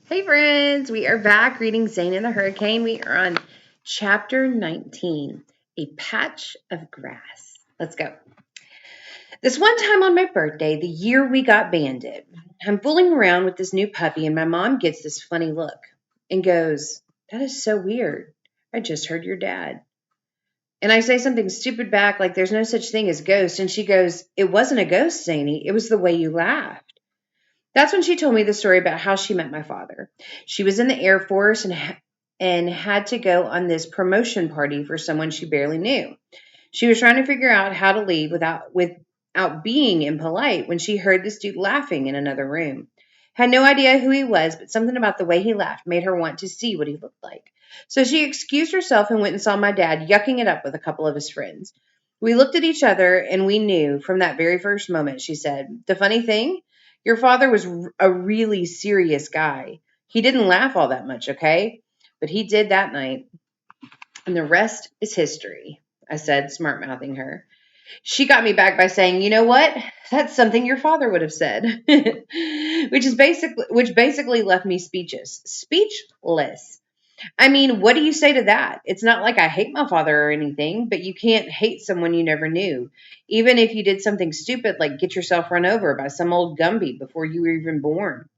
Hey friends, we are back reading Zane and the Hurricane. We are on chapter 19, A Patch of Grass. Let's go. This one time on my birthday, the year we got banded, I'm fooling around with this new puppy and my mom gets this funny look and goes, "That is so weird. I just heard your dad." And I say something stupid back like there's no such thing as ghost, and she goes, "It wasn't a ghost, Zany. It was the way you laughed." That's when she told me the story about how she met my father. She was in the Air Force and had to go on this promotion party for someone she barely knew. She was trying to figure out how to leave without being impolite when she heard this dude laughing in another room. Had no idea who he was, but something about the way he laughed made her want to see what he looked like. So she excused herself and went and saw my dad yucking it up with a couple of his friends. We looked at each other and we knew from that very first moment, she said, "The funny thing, your father was a really serious guy. He didn't laugh all that much, okay? But he did that night, and the rest is history," I said, smart mouthing her. She got me back by saying, "You know what? That's something your father would have said," which basically left me speechless. I mean, what do you say to that? It's not like I hate my father or anything, but you can't hate someone you never knew, even if you did something stupid like get yourself run over by some old Gumby before you were even born.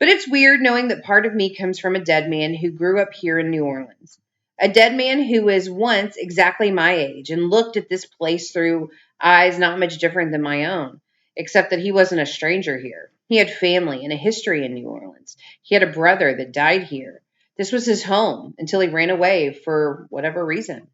But it's weird knowing that part of me comes from a dead man who grew up here in New Orleans. A dead man who was once exactly my age and looked at this place through eyes not much different than my own, except that he wasn't a stranger here. He had family and a history in New Orleans. He had a brother that died here. This was his home until he ran away for whatever reason.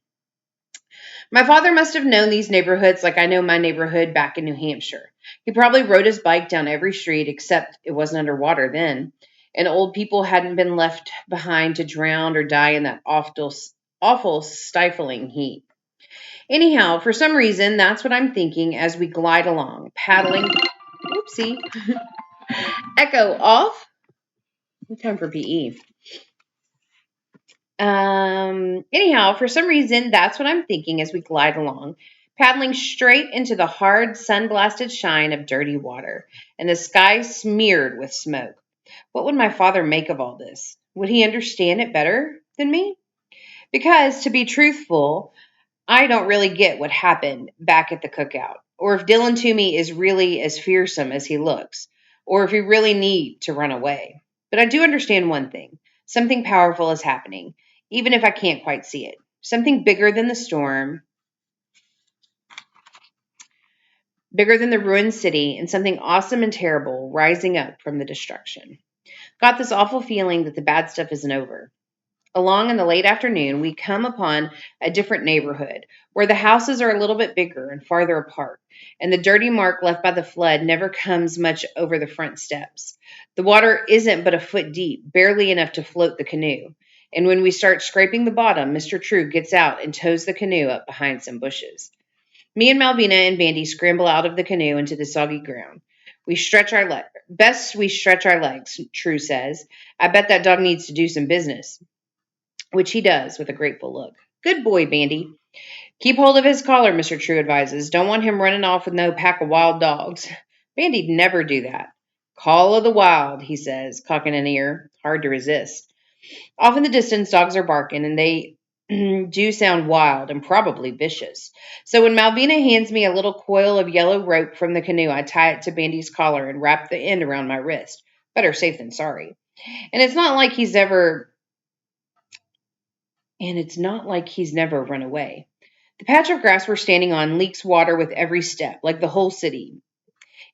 My father must have known these neighborhoods like I know my neighborhood back in New Hampshire. He probably rode his bike down every street, except it wasn't underwater then, and old people hadn't been left behind to drown or die in that awful stifling heat. Anyhow, for some reason, that's what I'm thinking as we glide along, paddling. Oopsie. Echo off. Time for PE. Anyhow, for some reason, that's what I'm thinking as we glide along, paddling straight into the hard, sun-blasted shine of dirty water, and the sky smeared with smoke. What would my father make of all this? Would he understand it better than me? Because, to be truthful, I don't really get what happened back at the cookout, or if Dylan Toomey is really as fearsome as he looks, or if we really need to run away. But I do understand one thing. Something powerful is happening, even if I can't quite see it. Something bigger than the storm, bigger than the ruined city, and something awesome and terrible rising up from the destruction. Got this awful feeling that the bad stuff isn't over. Along in the late afternoon, we come upon a different neighborhood where the houses are a little bit bigger and farther apart, and the dirty mark left by the flood never comes much over the front steps. The water isn't but a foot deep, barely enough to float the canoe. And when we start scraping the bottom, Mr. True gets out and tows the canoe up behind some bushes. Me and Malvina and Bandy scramble out of the canoe into the soggy ground. We stretch our legs, True says. "I bet that dog needs to do some business," which he does with a grateful look. "Good boy, Bandy." "Keep hold of his collar," Mr. True advises. "Don't want him running off with no pack of wild dogs." Bandy'd never do that. "Call of the wild," he says, cocking an ear. Hard to resist. Off in the distance, dogs are barking, and they do sound wild and probably vicious. So when Malvina hands me a little coil of yellow rope from the canoe, I tie it to Bandy's collar and wrap the end around my wrist. Better safe than sorry. And it's not like he's never run away. The patch of grass we're standing on leaks water with every step, like the whole city.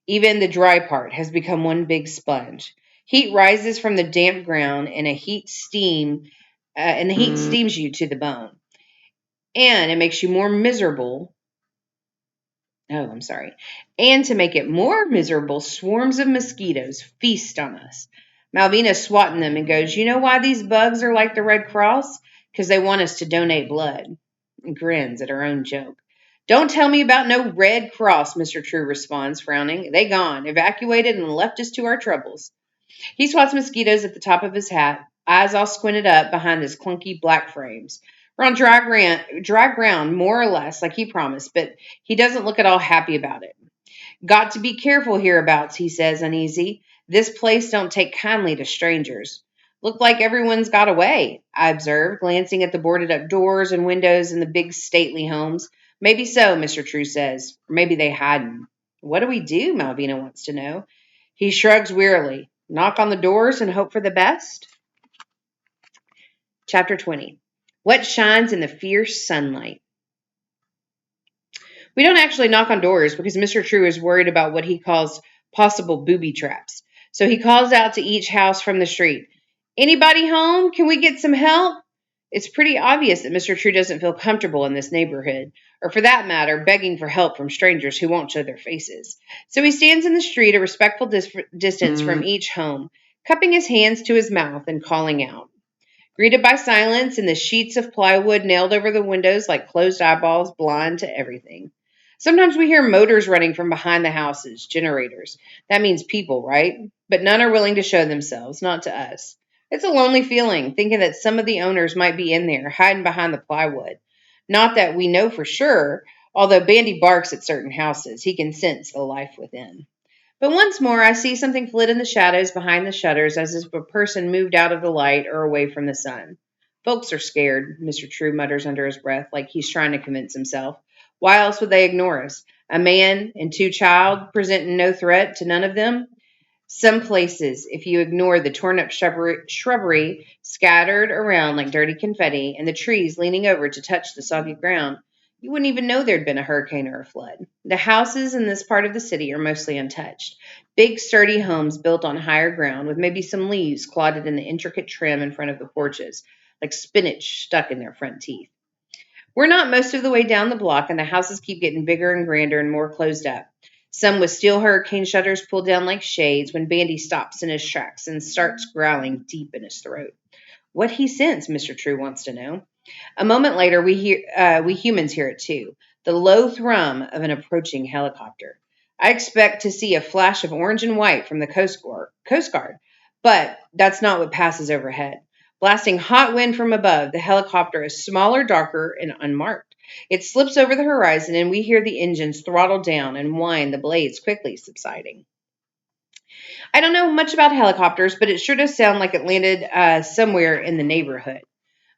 Even the dry part has become one big sponge. Heat rises from the damp ground, and the heat steams you to the bone, and it makes you more miserable. Oh, I'm sorry. And to make it more miserable, swarms of mosquitoes feast on us. Malvina's swatting them and goes, "You know why these bugs are like the Red Cross? Because they want us to donate blood." And grins at her own joke. "Don't tell me about no Red Cross," Mr. True responds, frowning. "They gone, evacuated, and left us to our troubles." He swats mosquitoes at the top of his hat, eyes all squinted up behind his clunky black frames. We're on dry ground, more or less, like he promised, but he doesn't look at all happy about it. "Got to be careful hereabouts," he says, uneasy. "This place don't take kindly to strangers." Look like everyone's got away, I observed, glancing at the boarded up doors and windows in the big stately homes. Maybe so, Mr. True says. Or maybe they hadn't. What do we do? Malvina wants to know. He shrugs wearily. Knock on the doors and hope for the best? Chapter 20. What shines in the fierce sunlight? We don't actually knock on doors because Mr. True is worried about what he calls possible booby traps. So he calls out to each house from the street, "Anybody home? Can we get some help?" It's pretty obvious that Mr. True doesn't feel comfortable in this neighborhood, or for that matter, begging for help from strangers who won't show their faces. So he stands in the street a respectful distance from each home, cupping his hands to his mouth and calling out. Greeted by silence and the sheets of plywood nailed over the windows like closed eyeballs blind to everything. Sometimes we hear motors running from behind the houses, generators. That means people, right? But none are willing to show themselves, not to us. It's a lonely feeling, thinking that some of the owners might be in there, hiding behind the plywood. Not that we know for sure, although Bandy barks at certain houses. He can sense the life within. But once more I see something flit in the shadows behind the shutters as if a person moved out of the light or away from the sun. Folks are scared, Mr. True mutters under his breath, like he's trying to convince himself. Why else would they ignore us? A man and two child presenting no threat to none of them? Some places, if you ignore the torn up shrubbery scattered around like dirty confetti and the trees leaning over to touch the soggy ground, you wouldn't even know there'd been a hurricane or a flood. The houses in this part of the city are mostly untouched. Big, sturdy homes built on higher ground with maybe some leaves clotted in the intricate trim in front of the porches, like spinach stuck in their front teeth. We're not most of the way down the block, and the houses keep getting bigger and grander and more closed up. Some with steel hurricane shutters pulled down like shades when Bandy stops in his tracks and starts growling deep in his throat. What he sense, Mr. True wants to know. A moment later, we humans hear it too, the low thrum of an approaching helicopter. I expect to see a flash of orange and white from the Coast Guard, but that's not what passes overhead. Blasting hot wind from above, the helicopter is smaller, darker, and unmarked. It slips over the horizon, and we hear the engines throttle down and whine, the blades quickly subsiding. I don't know much about helicopters, but it sure does sound like it landed somewhere in the neighborhood.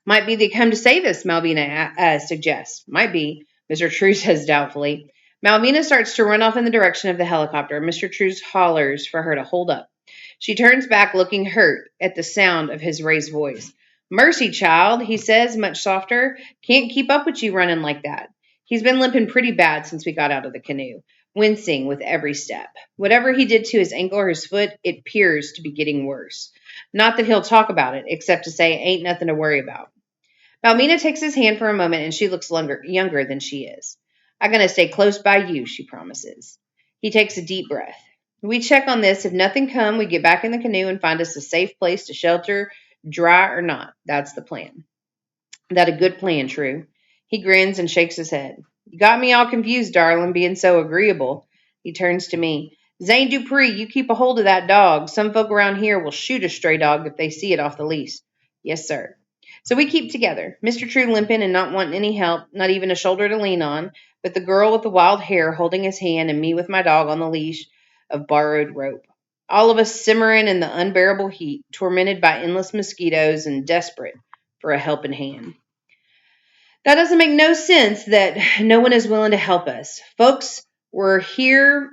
Might be they come to save us, Malvina suggests. Might be, Mr. True says doubtfully. Malvina starts to run off in the direction of the helicopter. Mr. True hollers for her to hold up. She turns back, looking hurt at the sound of his raised voice. "Mercy, child," he says, much softer. "Can't keep up with you running like that." He's been limping pretty bad since we got out of the canoe, wincing with every step. Whatever he did to his ankle or his foot, it appears to be getting worse. Not that he'll talk about it, except to say ain't nothing to worry about. Malvina takes his hand for a moment, and she looks younger than she is. "I'm going to stay close by you," she promises. He takes a deep breath. We check on this. If nothing come, we get back in the canoe and find us a safe place to shelter, dry or not. That's the plan. That a good plan, True? He grins and shakes his head. "You got me all confused, darling, being so agreeable." He turns to me. "Zane Dupree, you keep a hold of that dog. Some folk around here will shoot a stray dog if they see it off the leash." "Yes, sir." So we keep together, Mr. True limping and not wanting any help, not even a shoulder to lean on, but the girl with the wild hair holding his hand and me with my dog on the leash of borrowed rope. All of us simmering in the unbearable heat, tormented by endless mosquitoes and desperate for a helping hand. That doesn't make no sense that no one is willing to help us. Folks, we're helping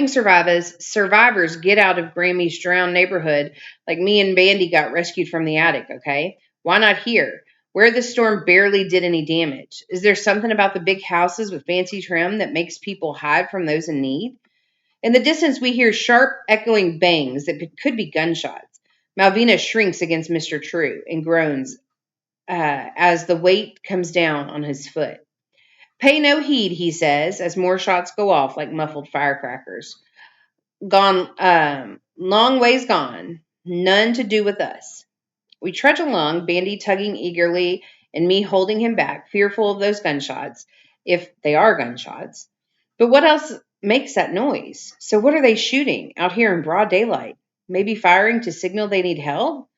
survivors get out of Grammy's drowned neighborhood like me and Bandy got rescued from the attic, okay? Why not here, where the storm barely did any damage? Is there something about the big houses with fancy trim that makes people hide from those in need? In the distance, we hear sharp, echoing bangs that could be gunshots. Malvina shrinks against Mr. True and groans as the weight comes down on his foot. "Pay no heed," he says, as more shots go off like muffled firecrackers. "Gone, long ways gone. None to do with us." We trudge along, Bandy tugging eagerly and me holding him back, fearful of those gunshots, if they are gunshots. But what else makes that noise? So what are they shooting out here in broad daylight? Maybe firing to signal they need help?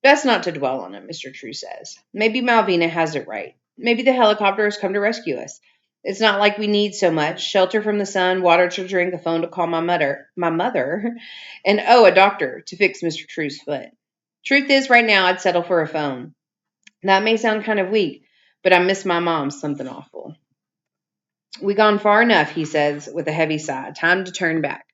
Best not to dwell on it, Mr. True says. Maybe Malvina has it right. Maybe the helicopter has come to rescue us. It's not like we need so much. Shelter from the sun, water to drink, a phone to call my mother, and oh, a doctor to fix Mr. True's foot. Truth is, right now, I'd settle for a phone. That may sound kind of weak, but I miss my mom something awful. We gone far enough, he says with a heavy sigh. Time to turn back.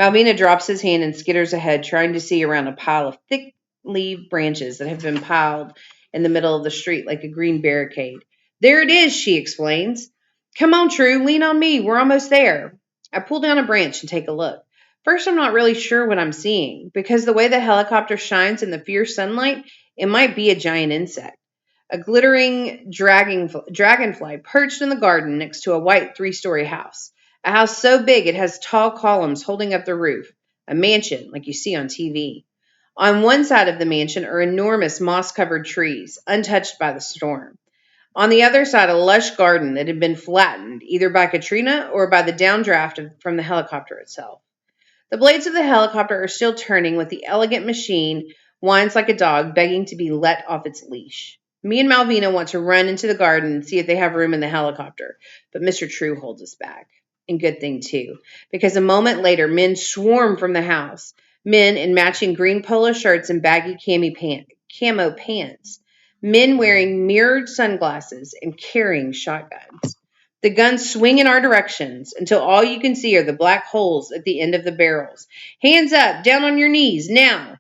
Malvina drops his hand and skitters ahead, trying to see around a pile of thick-leaved branches that have been piled in the middle of the street like a green barricade. There it is, she explains. Come on, True, lean on me. We're almost there. I pull down a branch and take a look. First, I'm not really sure what I'm seeing, because the way the helicopter shines in the fierce sunlight, it might be a giant insect. A glittering dragonfly perched in the garden next to a white three-story house. A house so big it has tall columns holding up the roof. A mansion, like you see on TV. On one side of the mansion are enormous moss-covered trees, untouched by the storm. On the other side, a lush garden that had been flattened, either by Katrina or by the downdraft from the helicopter itself. The blades of the helicopter are still turning with the elegant machine whines like a dog begging to be let off its leash. Me and Malvina want to run into the garden and see if they have room in the helicopter, but Mr. True holds us back. And good thing, too, because a moment later, men swarm from the house. Men in matching green polo shirts and baggy camo pants. Men wearing mirrored sunglasses and carrying shotguns. The guns swing in our directions until all you can see are the black holes at the end of the barrels. Hands up, down on your knees, now.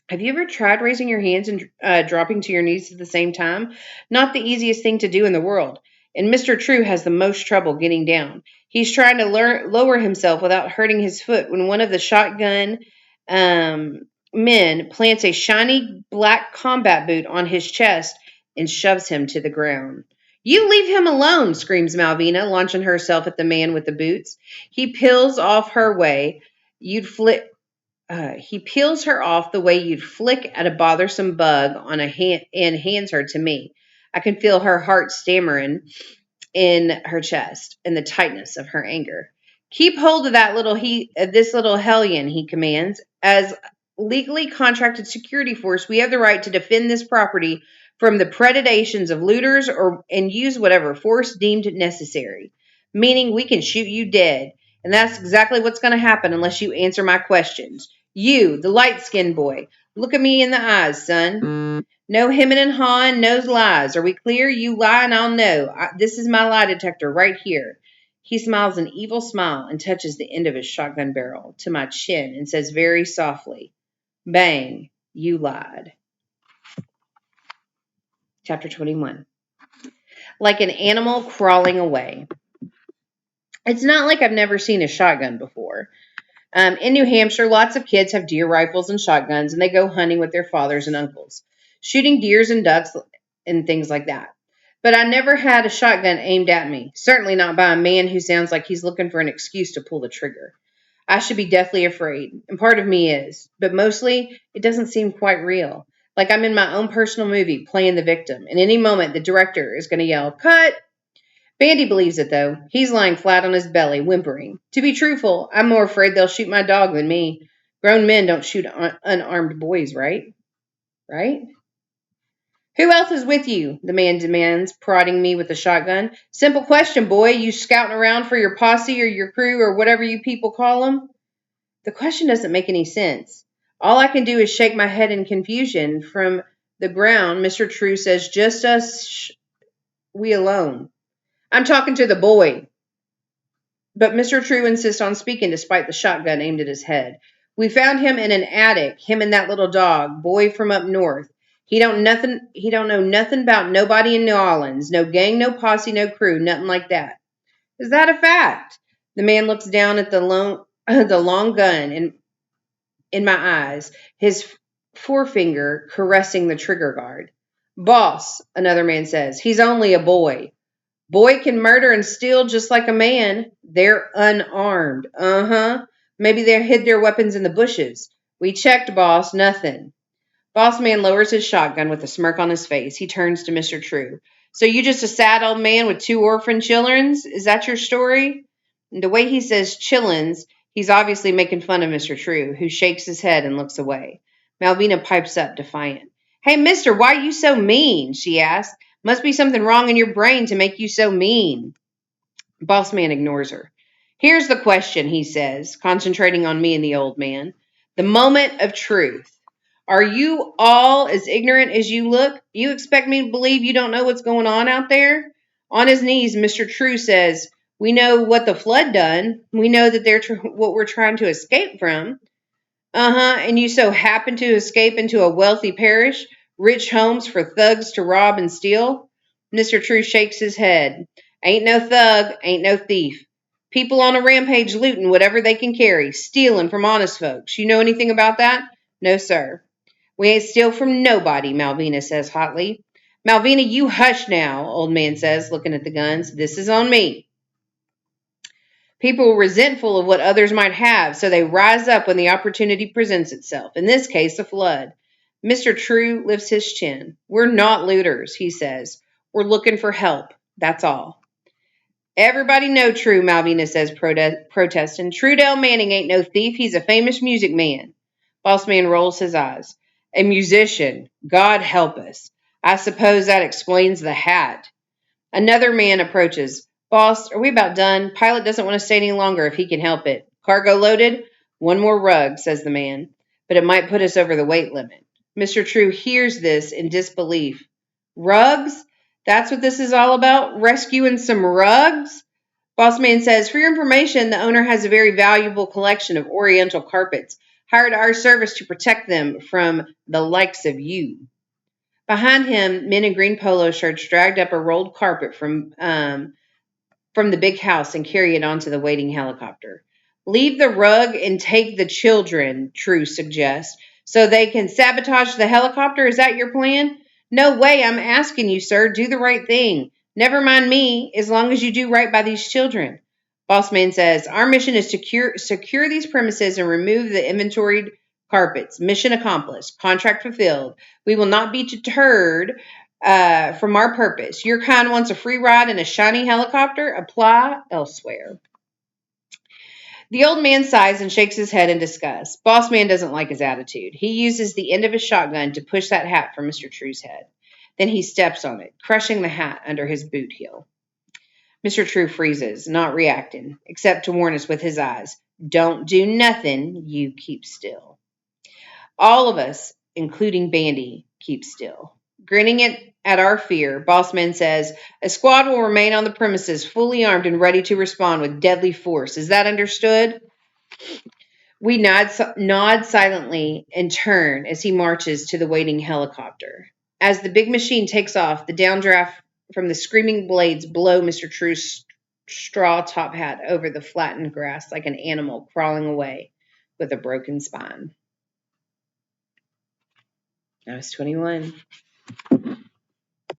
Have you ever tried raising your hands and dropping to your knees at the same time? Not the easiest thing to do in the world. And Mr. True has the most trouble getting down. He's trying to lower himself without hurting his foot when one of the shotgun men plants a shiny black combat boot on his chest and shoves him to the ground. You leave him alone, screams Malvina, launching herself at the man with the boots. He peels off her way. He peels her off the way you'd flick at a bothersome bug on a hand and hands her to me. I can feel her heart stammering in her chest and the tightness of her anger. Keep hold of this little hellion, he commands. As legally contracted security force, we have the right to defend this property from the predations of looters and use whatever force deemed necessary. Meaning we can shoot you dead. And that's exactly what's going to happen unless you answer my questions. You, the light-skinned boy, look at me in the eyes, son. No hemming and hawing, no lies. Are we clear? You lie and I'll know. This is my lie detector right here. He smiles an evil smile and touches the end of his shotgun barrel to my chin and says very softly, bang, you lied. Chapter 21. Like an animal crawling away. It's not like I've never seen a shotgun before. In New Hampshire, lots of kids have deer rifles and shotguns, and they go hunting with their fathers and uncles, shooting deers and ducks and things like that. But I never had a shotgun aimed at me, certainly not by a man who sounds like he's looking for an excuse to pull the trigger. I should be deathly afraid, and part of me is, but mostly it doesn't seem quite real. Like I'm in my own personal movie playing the victim, and any moment the director is going to yell, cut! Bandy believes it, though. He's lying flat on his belly, whimpering. To be truthful, I'm more afraid they'll shoot my dog than me. Grown men don't shoot unarmed boys, right? Right? Who else is with you? The man demands, prodding me with the shotgun. Simple question, boy. You scouting around for your posse or your crew or whatever you people call them? The question doesn't make any sense. All I can do is shake my head in confusion. From the ground, Mr. True says, just us, we alone. I'm talking to the boy. But Mr. True insists on speaking despite the shotgun aimed at his head. We found him in an attic, him and that little dog, boy from up north. He don't know nothing about nobody in New Orleans. No gang, no posse, no crew, nothing like that. Is that a fact? The man looks down at the long gun in my eyes, his forefinger caressing the trigger guard. Boss, another man says, he's only a boy. Boy can murder and steal just like a man. They're unarmed. Maybe they hid their weapons in the bushes. We checked, boss. Nothing. Boss man lowers his shotgun with a smirk on his face. He turns to Mr. True. So you just a sad old man with 2 orphan childrens? Is that your story? And the way he says chillins, he's obviously making fun of Mr. True, who shakes his head and looks away. Malvina pipes up, defiant. Hey, mister, why are you so mean? She asks. Must be something wrong in your brain to make you so mean. Boss man ignores her. Here's the question, he says, concentrating on me and the old man. The moment of truth. Are you all as ignorant as you look? You expect me to believe you don't know what's going on out there? On his knees, Mr. True says, we know what the flood done. We know that they're what we're trying to escape from. And you so happen to escape into a wealthy parish, rich homes for thugs to rob and steal? Mr. True shakes his head. Ain't no thug, ain't no thief. People on a rampage looting whatever they can carry, stealing from honest folks. You know anything about that? No, sir. We ain't steal from nobody, Malvina says hotly. Malvina, you hush now, old man says, looking at the guns. This is on me. People are resentful of what others might have, so they rise up when the opportunity presents itself. In this case, a flood. Mr. True lifts his chin. We're not looters, he says. We're looking for help. That's all. Everybody know True, Malvina says, protesting. Trudell Manning ain't no thief. He's a famous music man. Boss man rolls his eyes. A musician. God help us. I suppose that explains the hat. Another man approaches. Boss, are we about done? Pilot doesn't want to stay any longer if he can help it. Cargo loaded? One more rug, says the man. But it might put us over the weight limit. Mr. True hears this in disbelief. Rugs? That's what this is all about? Rescuing some rugs? Boss man says, for your information, the owner has a very valuable collection of oriental carpets, hired our service to protect them from the likes of you. Behind him, men in green polo shirts dragged up a rolled carpet from the big house and carry it onto the waiting helicopter. Leave the rug and take the children, True suggests, so they can sabotage the helicopter. Is that your plan? No way, I'm asking you, sir. Do the right thing. Never mind me, as long as you do right by these children. Bossman says, our mission is to secure these premises and remove the inventoried carpets. Mission accomplished. Contract fulfilled. We will not be deterred from our purpose. Your kind wants a free ride in a shiny helicopter? Apply elsewhere. The old man sighs and shakes his head in disgust. Boss man doesn't like his attitude. He uses the end of his shotgun to push that hat from Mr. True's head. Then he steps on it, crushing the hat under his boot heel. Mr. True freezes, not reacting, except to warn us with his eyes. Don't do nothing, you keep still. All of us, including Bandy, keep still. Grinning at our fear, Bossman says, a squad will remain on the premises fully armed and ready to respond with deadly force. Is that understood? We nod silently and turn as he marches to the waiting helicopter. As the big machine takes off, the downdraft from the screaming blades blow Mr. True's straw top hat over the flattened grass like an animal crawling away with a broken spine. I was 21.